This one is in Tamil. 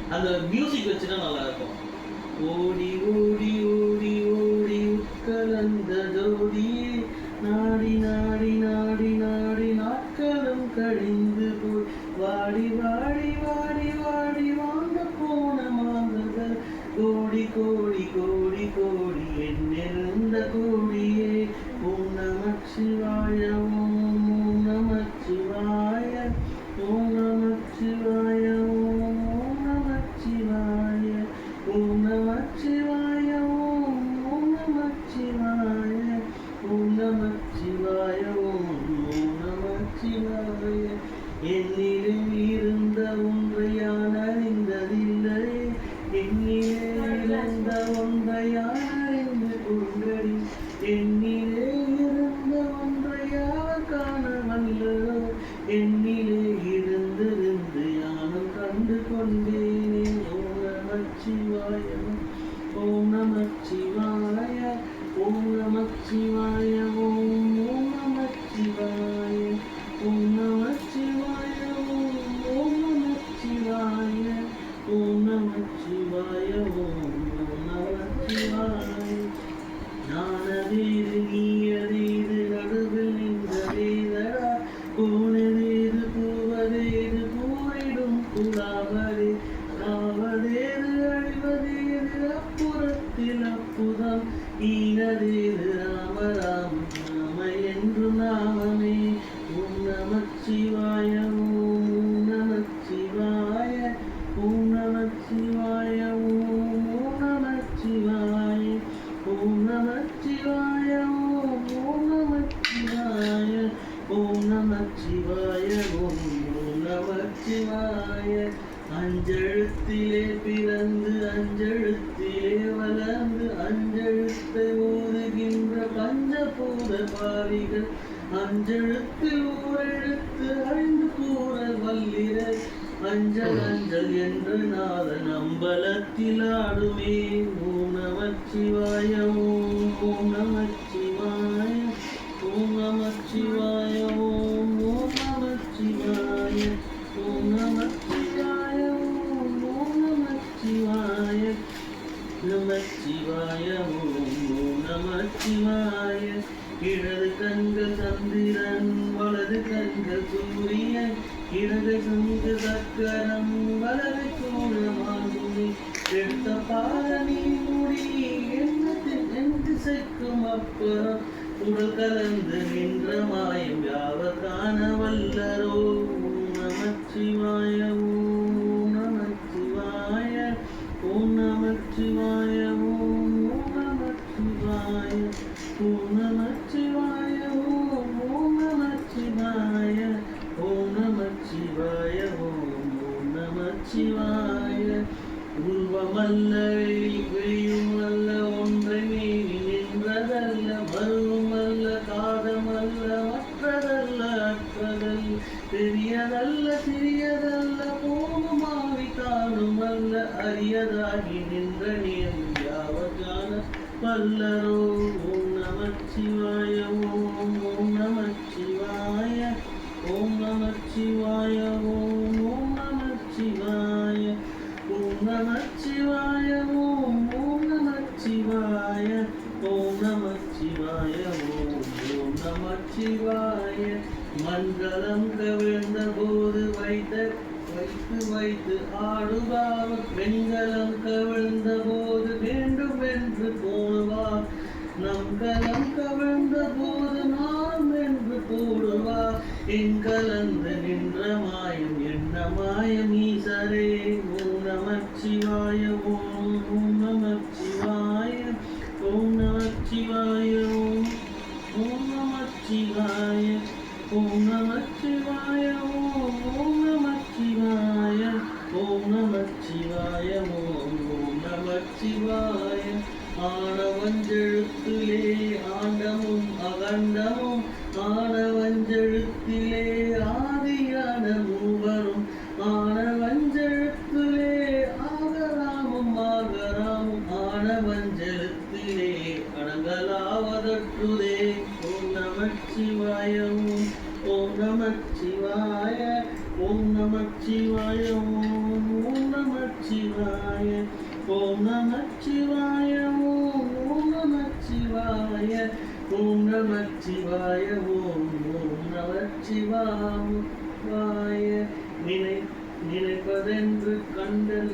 அந்த மியூசிக் வச்சுன்னா நல்லா இருக்கும். ஓடி ஓடி ஓடி ஓடி உட்கலந்த ஜோடியே நாடி நாடி நாடி நாடி நாட்களும் கழிந்து போய் வாடி வாடி வாடி வாடி வாங்க போன மாதங்கள் கோடி கோடி கோடி கோடி என்னிருந்த கோடியே ஓம் நமச்சிவாய ஓம் நமச்சிவாய ஓம் நமச்சிவாய ஓம் நமச்சிவாய ஓம் நமச்சிவாய ஓம் நமச்சிவாய ஓம் நமச்சிவாய ஓம் நமச்சிவாய என்னிலே இருந்த ஒன்றை யான் அறிந்ததில்லை என்னிலே இருந்த ஒன்றை யான் அறிந்து கொண்டடி என்னிலே இருந்த ஒன்றை யார் காண வல்லதோ என்னிலே இருந்திருந்து யானும் கண்டு கொண்டேனே ஓம் நமச்சிவாய ஓம் நமச்சிவாய ஓம் நமச்சிவாய ஓம் நமச்சிவாய ஓம் நமச்சிவாய ஓம் நமச்சிவாய ஓம் நமச்சிவாய ஓம் நமச்சிவாய ஞானதேது நீயதேது நடுவில் நின்றதேதடா போனதேது போவதேது போயிடும் புலாவதே ஆவதேது அழிவதேது அப்புறத்தில் அப்புதம் ஈனதேது ராம ராம ராம என்று நாமமே ஓம் நமச்சிவாய ஓம் நமச்சிவாய ஓம் நமச்சிவாய ஓம் நமச்சிவாய ஓம் நமச்சிவாய ஓம் நமச்சிவாய ஓம் நமச்சிவாய ஓம் நமச்சிவாய அஞ்செழுத்திலே பிறந்து அஞ்செழுத்திலே வளர்ந்து அஞ்செழுத்தை ஓதுகின்ற பஞ்சபூத பாவிகள் அஞ்செழுத்தில் ஓரெழுத்து அழிந்து கூற வல்லிர அஞ்சல் அஞ்சல் என்று நாதன் அம்பலத்தில் ஆடுமே ஓம் நமச்சிவாய ஓம் நமச்சிவாய ஓம் நமச்சிவாய ஓம் நமச்சிவாய ஓம் நமச்சிவாய ஓம் நமச்சிவாய நமச்சிவாய ஓம் நமச்சிவாய இடது கண்கள் சந்திரன் வலது கண்கள் சூரியன் இடது கங்கு சக்கரம் வலது சூழமாகுமே எடுத்த பாதனி முடி எண்ணத்தின் என் திசைக்கும் அப்புறம் உடல் கலந்து நின்ற மாயம் யாவர் காண வல்லரோ ஓம் நமச்சிவாய ஓம் நமச்சிவாய ஓம் நமச்சிவாய ஓம் நமச்சிவாய ஓம் நமச்சிவாய ஓம் நமச்சிவாய ஓம் நமச்சிவாய ஓம் நமச்சிவாய உருவமல்ல வெளியுமல்ல ஒன்றை மீறி நின்றதல்ல மருவமல்ல காதமல்ல மற்றதல்ல அற்றதல்ல பெரியதல்ல சிறியதல்ல போகுமாவி காணுமல்ல அரியதாகி நின்ற நேர் யாவதான வல்லரோ ஓம் நமச்சிவாய ஓம் நமச்சிவாய ஓம் நமச்சிவாய ஓம் நமச்சிவாய ஓம் நமச்சிவாய ஓம் நமச்சிவாய ஓம் நமச்சிவாய ஓம் நமச்சிவாய மங்களம் கவிழ்ந்த போது வைத்து ஆடுவார் வெண்கலம் கவிழ்ந்த போது வேண்டும் என்று போடுவார் நம் கலம் கவிழ்ந்த போது நாம் என்று போடுவார் எங்கலந்து நின்ற மாயம் என்ன மாயம் ஈசரே ஓம் நமச்சிவாய ஓம் நமச்சிவாய ஓம் நமச்சிவாய ஓம் நமச்சிவாய ஓம் நமச்சிவாய ஓம் நமச்சிவாய ஓம் நமச்சிவாய ஓம் நமச்சிவாய ஆனவஞ்செழுத்திலே ஆண்டமும் அகண்டமும் ஆனவஞ்செழுத்திலே ஆதியான மூவரும் ஆனவஞ்செழுத்திலே ஆகராமும் நமச்சிவாய ஓம் நமச்சிவாய ஓம் நமச்சிவாய ஓம் நமச்சிவாய ஓம் நமச்சிவாய நினைப்பதென்று கண்டல்